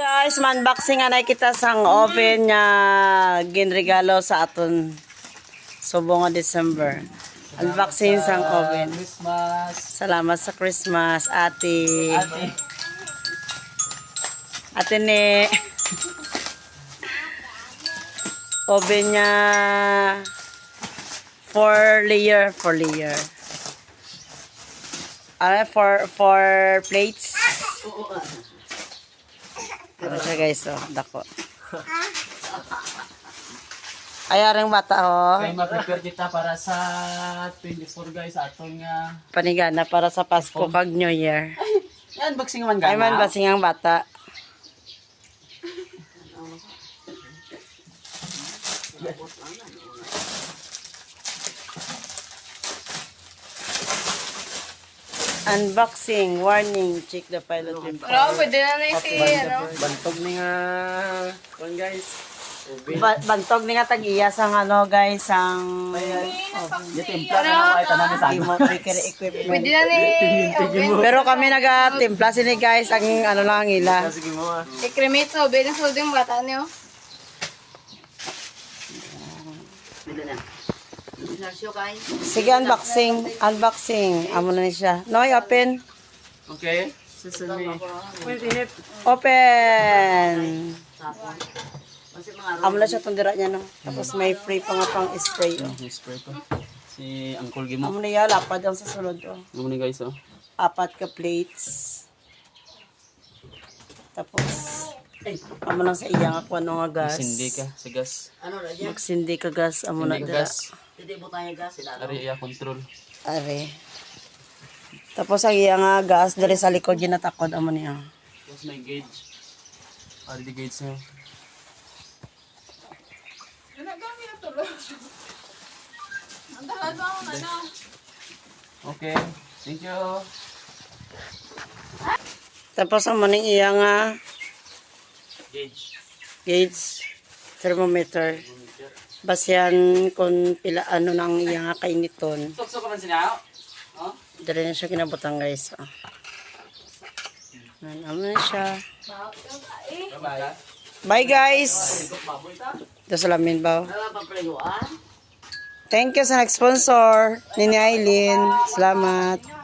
Guys, unboxing anay kita sang oven nga ginregalo sa aton subong nga December. Unboxing sang oven. Christmas. Salamat sa Christmas, ate. Ate ni oven niya 4 layer. Four plates. Ano siya guys, oh, dako. Ayaring bata, oh. Kaya ma-prepare kita para sa 24 guys, atong Panigana para sa Pasko kag New Year. yan, unboxing man gana. Ay man basing ang bata. Unboxing, warning, check the pilot info. Pero pwede na na si, ano? Bantog ni nga, kung guys. Bantog ni nga tag-iya sang ano guys, sang Dito yung plan na kahit anong sa imo bakery equipment. Pwede na ni, Pero kami naga-timpla sini guys, ang ano lang ang ila. Sige mo ah. i-cremate so, pwede na sa yung bata niyo. Sige, unboxing. Amo na ni siya. Noy, open. Okay. Sesame. Open. Amo na siya tundira niya, no? Tapos may free pa nga pang spray, oh. Spray ko. Si Uncle Gimo. Amo na yan, lapad ang sa sulod, oh. Ano ni guys oh. 4 ka plates. Tapos, amo lang sa iya nga kung ano nga gas. Sindi ka sa gas. Magsindi ka gas, amo na Sindi ka dira. gas. Ari iya control. Are. Tapos ang iya nga gas, dari sa likod yun natakod, amo niya. Tapos may gauge. Ari di gauge niya. Okay. Thank you. Tapos ang maning iya nga Gauge. gauge, thermometer. Basyan kung pila ano nang iya nga kainiton. Sokso ka man sinaw? Oh? Dari na siya kinabutang guys. Oh. Ano na siya. Bye-bye. Bye guys! Ito sa lamin ba? Thank you sa nag-sponsor, Nini Aileen. Salamat.